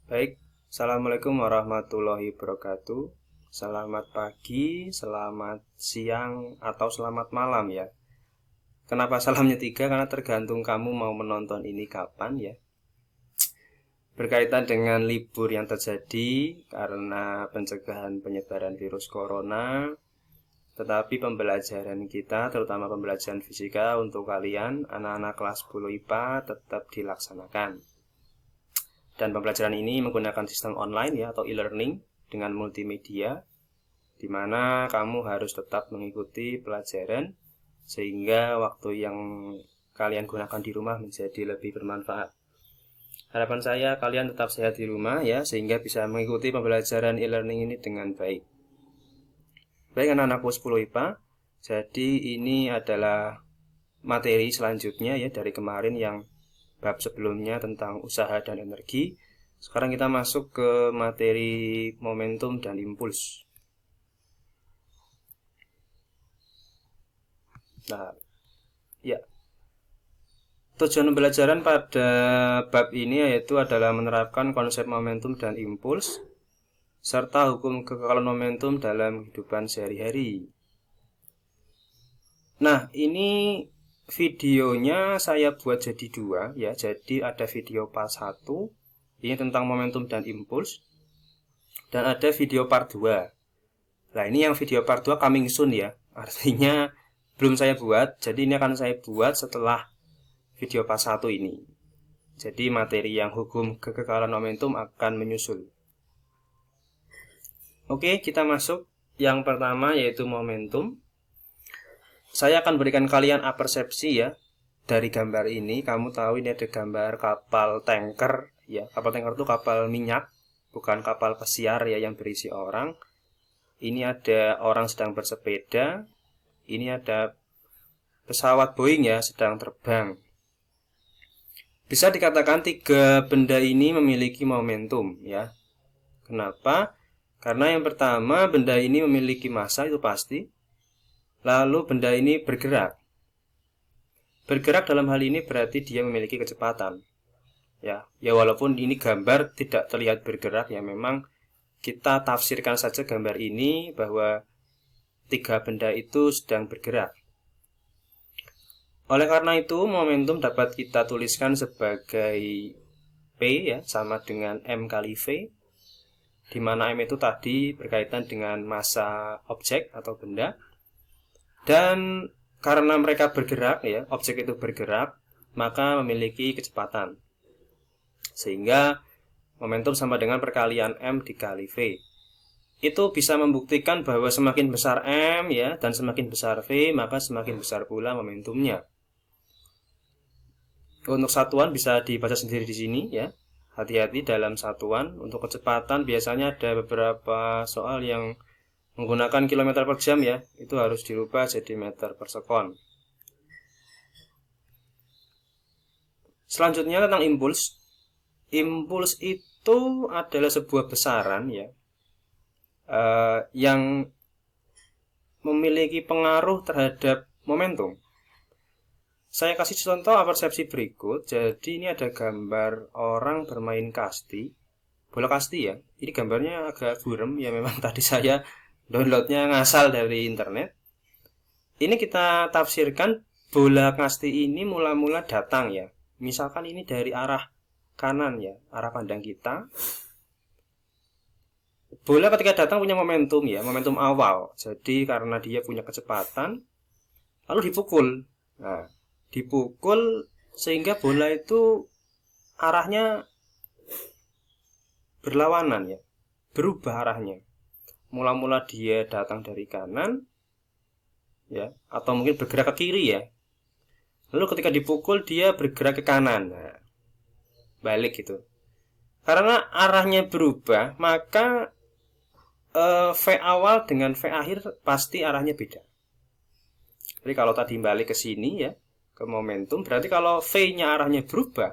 Baik, Assalamualaikum warahmatullahi wabarakatuh. Selamat pagi, selamat siang, atau selamat malam ya. Kenapa salamnya tiga? Karena tergantung kamu mau menonton ini kapan ya. Berkaitan dengan libur yang terjadi karena pencegahan penyebaran virus corona, tetapi pembelajaran kita, terutama pembelajaran fisika untuk kalian, anak-anak kelas 10 IPA tetap dilaksanakan. Dan pembelajaran ini menggunakan sistem online ya atau e-learning dengan multimedia, di mana kamu harus tetap mengikuti pelajaran sehingga waktu yang kalian gunakan di rumah menjadi lebih bermanfaat. Harapan saya kalian tetap sehat di rumah ya, sehingga bisa mengikuti pembelajaran e-learning ini dengan baik. Baik anak-anakku 10 IPA, jadi ini adalah materi selanjutnya ya dari kemarin yang bab sebelumnya tentang usaha dan energi. Sekarang kita masuk ke materi momentum dan impuls. Nah, ya. Tujuan pembelajaran pada bab ini yaitu adalah menerapkan konsep momentum dan impuls serta hukum kekekalan momentum dalam kehidupan sehari-hari. Nah, ini videonya saya buat jadi dua ya. Jadi ada video part 1 ini tentang momentum dan impuls, dan ada video part 2. Nah, ini yang video part 2 coming soon ya. Artinya belum saya buat, jadi ini akan saya buat setelah video part 1 ini. Jadi materi yang hukum kekekalan momentum akan menyusul. Oke, kita masuk yang pertama yaitu momentum. Saya akan berikan kalian apersepsi ya. Dari gambar ini kamu tahu ini ada gambar kapal tanker ya. Kapal tanker itu kapal minyak, bukan kapal pesiar ya yang berisi orang. Ini ada orang sedang bersepeda. Ini ada pesawat Boeing ya sedang terbang. Bisa dikatakan tiga benda ini memiliki momentum ya. Kenapa? Karena yang pertama, benda ini memiliki massa, itu pasti. Lalu benda ini bergerak. Bergerak dalam hal ini berarti dia memiliki kecepatan. Ya walaupun ini gambar tidak terlihat bergerak ya, memang kita tafsirkan saja gambar ini bahwa tiga benda itu sedang bergerak. Oleh karena itu, momentum dapat kita tuliskan sebagai P ya, sama dengan M kali V, di mana M itu tadi berkaitan dengan massa objek atau benda. Dan karena mereka bergerak ya, objek itu bergerak, maka memiliki kecepatan. Sehingga momentum sama dengan perkalian M dikali V. Itu bisa membuktikan bahwa semakin besar M ya dan semakin besar V, maka semakin besar pula momentumnya. Untuk satuan bisa dibaca sendiri di sini ya. Hati-hati dalam satuan. Untuk kecepatan biasanya ada beberapa soal yang menggunakan kilometer per jam ya. Itu harus dirubah jadi meter per sekon. Selanjutnya tentang impuls. Impuls itu adalah sebuah besaran ya, yang memiliki pengaruh terhadap momentum. Saya kasih contoh apersepsi berikut. Jadi ini ada gambar orang bermain kasti, bola kasti ya. Ini gambarnya agak buram ya, memang tadi saya downloadnya ngasal dari internet. Ini kita tafsirkan bola kasti ini mula-mula datang ya. Misalkan ini dari arah kanan ya, arah pandang kita. Bola ketika datang punya momentum ya, momentum awal. Jadi karena dia punya kecepatan, lalu dipukul. Nah, dipukul sehingga bola itu arahnya berlawanan ya, berubah arahnya. Mula-mula dia datang dari kanan ya, atau mungkin bergerak ke kiri ya. Lalu ketika dipukul dia bergerak ke kanan. Nah, balik gitu. Karena arahnya berubah, maka V awal dengan V akhir pasti arahnya beda. Jadi kalau tadi balik ke sini ya, ke momentum, berarti kalau V-nya arahnya berubah,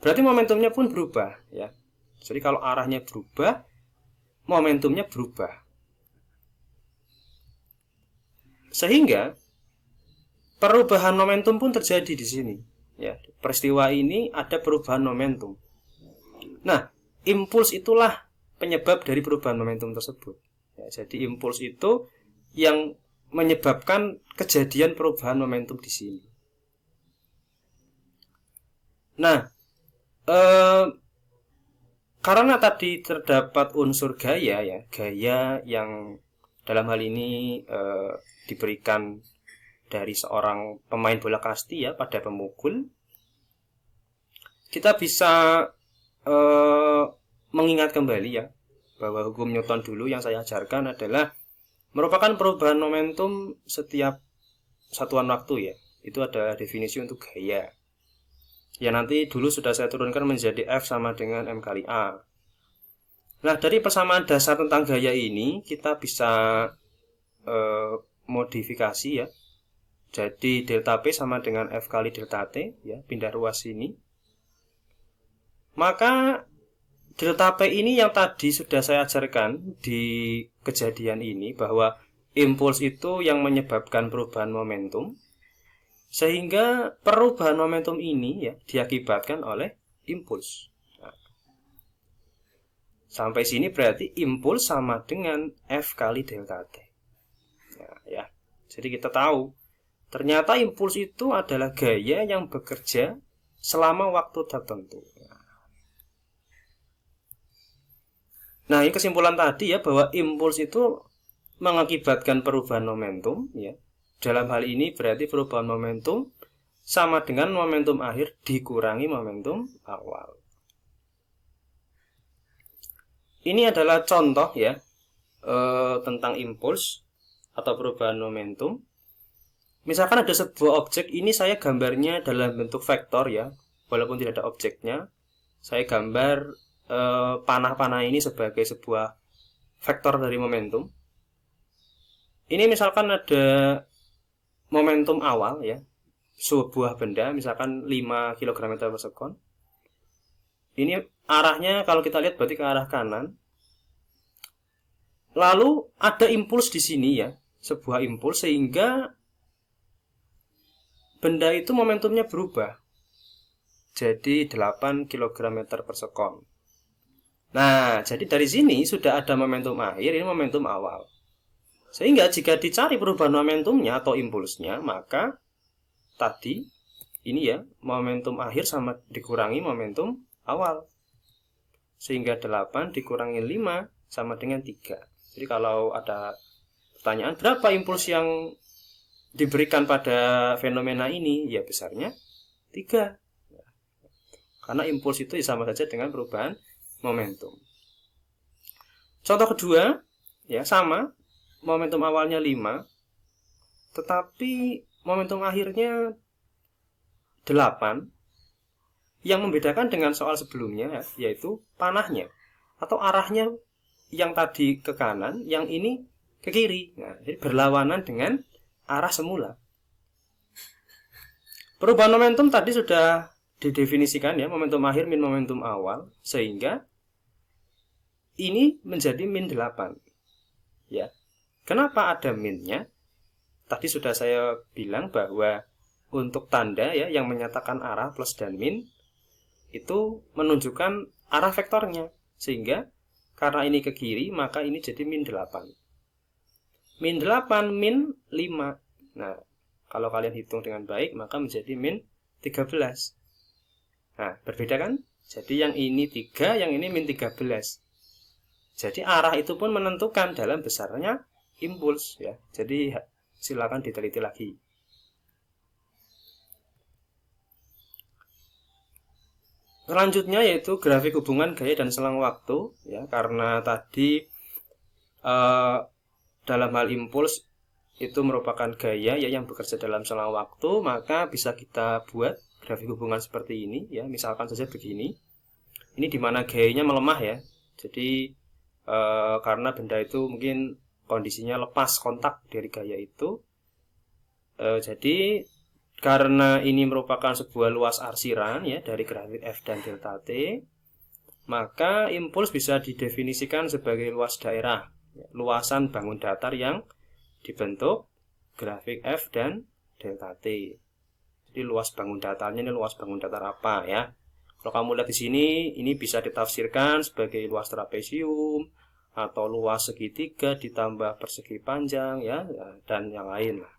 berarti momentumnya pun berubah ya. Jadi kalau arahnya berubah, momentumnya berubah. Sehingga perubahan momentum pun terjadi di sini ya. Peristiwa ini ada perubahan momentum. Nah, impuls itulah penyebab dari perubahan momentum tersebut. Ya, jadi impuls itu yang menyebabkan kejadian perubahan momentum di sini. Nah, karena tadi terdapat unsur gaya ya, gaya yang dalam hal ini diberikan dari seorang pemain bola kasti ya pada pemukul, kita bisa mengingat kembali ya bahwa hukum Newton dulu yang saya ajarkan adalah merupakan perubahan momentum setiap satuan waktu ya. Itu ada definisi untuk gaya. Ya nanti dulu sudah saya turunkan menjadi F sama dengan M kali A. Nah dari persamaan dasar tentang gaya ini kita bisa modifikasi ya. Jadi delta P sama dengan F kali delta T ya, pindah ruas ini. Maka delta P ini yang tadi sudah saya ajarkan di kejadian ini bahwa impuls itu yang menyebabkan perubahan momentum, sehingga perubahan momentum ini ya diakibatkan oleh impuls. Nah, sampai sini berarti impuls sama dengan F kali delta T. Nah, ya. Jadi kita tahu ternyata impuls itu adalah gaya yang bekerja selama waktu tertentu. Nah, ini kesimpulan tadi ya bahwa impuls itu mengakibatkan perubahan momentum ya. Dalam hal ini berarti perubahan momentum sama dengan momentum akhir dikurangi momentum awal. Ini adalah contoh ya tentang impuls atau perubahan momentum. Misalkan ada sebuah objek, ini saya gambarnya dalam bentuk vektor ya, walaupun tidak ada objeknya. Saya gambar panah-panah ini sebagai sebuah vektor dari momentum. Ini misalkan ada momentum awal ya, sebuah benda misalkan 5 km per sekon. Ini arahnya kalau kita lihat berarti ke arah kanan. Lalu ada impuls di sini ya, sebuah impuls sehingga benda itu momentumnya berubah jadi 8 km per sekon. Nah, jadi dari sini sudah ada momentum akhir, ini momentum awal. Sehingga jika dicari perubahan momentumnya atau impulsnya, maka tadi ini ya, momentum akhir sama dikurangi momentum awal. Sehingga 8 dikurangi 5 sama dengan 3. Jadi kalau ada pertanyaan, berapa impuls yang diberikan pada fenomena ini? Ya besarnya 3. Karena impuls itu sama saja dengan perubahan momentum. Contoh kedua, ya sama, momentum awalnya 5, tetapi momentum akhirnya 8. Yang membedakan dengan soal sebelumnya yaitu panahnya atau arahnya yang tadi ke kanan, yang ini ke kiri. Nah, jadi berlawanan dengan arah semula. Perubahan momentum tadi sudah didefinisikan ya, momentum akhir min momentum awal, sehingga ini menjadi min 8 ya. Kenapa ada minnya? Tadi sudah saya bilang bahwa untuk tanda ya yang menyatakan arah plus dan min itu menunjukkan arah vektornya, sehingga karena ini ke kiri maka ini jadi min 8. Min 8 min 5. Nah, kalau kalian hitung dengan baik maka menjadi min 13. Nah, berbeda kan? Jadi yang ini 3, yang ini min 13. Jadi arah itu pun menentukan dalam besarnya impuls ya. Jadi silakan diteliti lagi. Selanjutnya yaitu grafik hubungan gaya dan selang waktu ya, karena tadi dalam hal impuls itu merupakan gaya ya yang bekerja dalam selang waktu, maka bisa kita buat grafik hubungan seperti ini ya. Misalkan saja begini. Ini dimana gayanya melemah ya. Jadi karena benda itu mungkin kondisinya lepas kontak dari gaya itu. Jadi karena ini merupakan sebuah luas arsiran ya dari grafik F dan delta T, maka impuls bisa didefinisikan sebagai luas daerah, ya, luasan bangun datar yang dibentuk grafik F dan delta T. Jadi luas bangun datarnya ini luas bangun datar apa ya? Kalau kamu lihat di sini, ini bisa ditafsirkan sebagai luas trapesium atau luas segitiga ditambah persegi panjang ya, dan yang lain lah.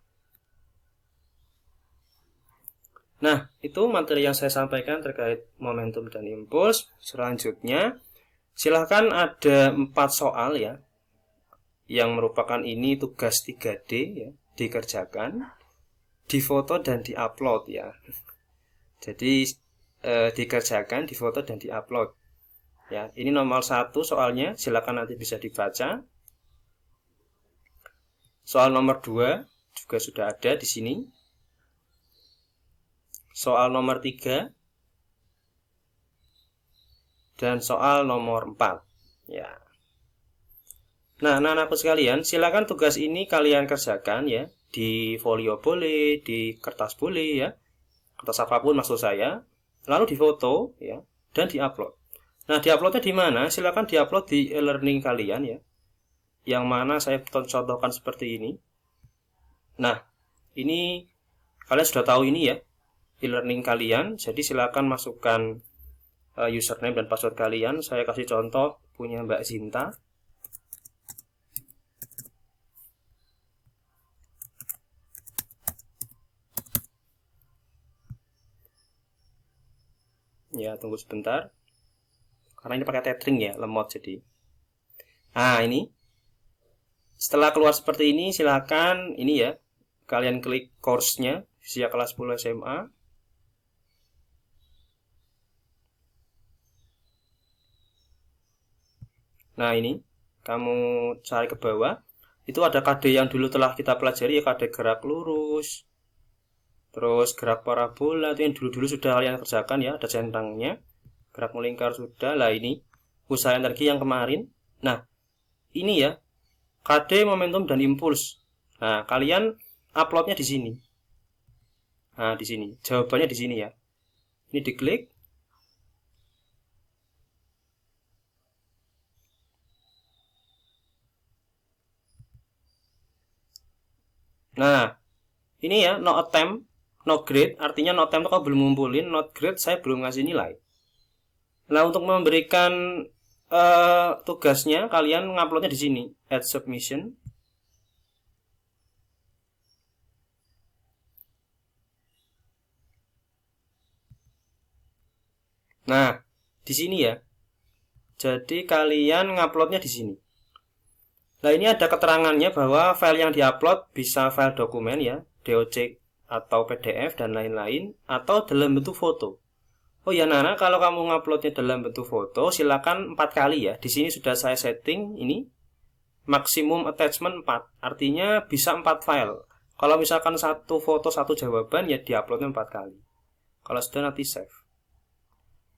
Nah, itu materi yang saya sampaikan terkait momentum dan impuls. Selanjutnya, silahkan ada 4 soal ya, yang merupakan ini tugas 3D ya, dikerjakan, difoto dan diupload ya. Jadi dikerjakan, difoto dan diupload. Ya, ini nomor 1 soalnya, silakan nanti bisa dibaca. Soal nomor 2 juga sudah ada di sini. Soal nomor 3 dan soal nomor 4 ya. Nah, anak-anakku sekalian, silakan tugas ini kalian kerjakan ya, di folio boleh, di kertas boleh ya, kertas apapun maksud saya, lalu difoto ya, dan diupload. Nah, diuploadnya di mana? Silakan diupload di e-learning kalian ya, yang mana saya contohkan seperti ini. Nah, ini kalian sudah tahu ini ya, e-learning kalian, jadi silakan masukkan username dan password kalian. Saya kasih contoh punya Mbak Zinta. Ya, tunggu sebentar. Karena ini pakai tethering ya, lemot jadi. Nah, ini. Setelah keluar seperti ini, silakan ini ya, kalian klik course-nya, Visia kelas 10 SMA. Nah, ini kamu cari ke bawah. Itu ada KD yang dulu telah kita pelajari ya, KD gerak lurus. Terus gerak parabola itu yang dulu-dulu sudah kalian kerjakan ya, ada centangnya. Gerak melingkar sudah. Lah ini usaha energi yang kemarin. Nah, ini ya, KD momentum dan impuls. Nah, kalian uploadnya di sini. Nah, di sini. Jawabannya di sini ya. Ini diklik. Nah, ini ya, no attempt, no grade. Artinya no attempt itu kalau belum ngumpulin, not grade saya belum ngasih nilai. Nah, untuk memberikan tugasnya, kalian nguploadnya di sini. Add submission. Nah, di sini ya. Jadi kalian nguploadnya di sini. Nah, ini ada keterangannya bahwa file yang diupload bisa file dokumen ya, DOC atau PDF dan lain-lain, atau dalam bentuk foto. Oh ya Nana, kalau kamu nguploadnya dalam bentuk foto, silakan 4 kali ya. Di sini sudah saya setting ini maksimum attachment 4, artinya bisa 4 file. Kalau misalkan satu foto satu jawaban ya diuploadnya 4 kali. Kalau sudah nanti save.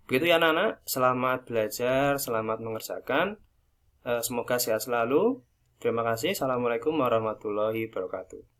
Begitu ya Nana, selamat belajar, selamat mengerjakan. Semoga sehat selalu. Terima kasih. Assalamualaikum warahmatullahi wabarakatuh.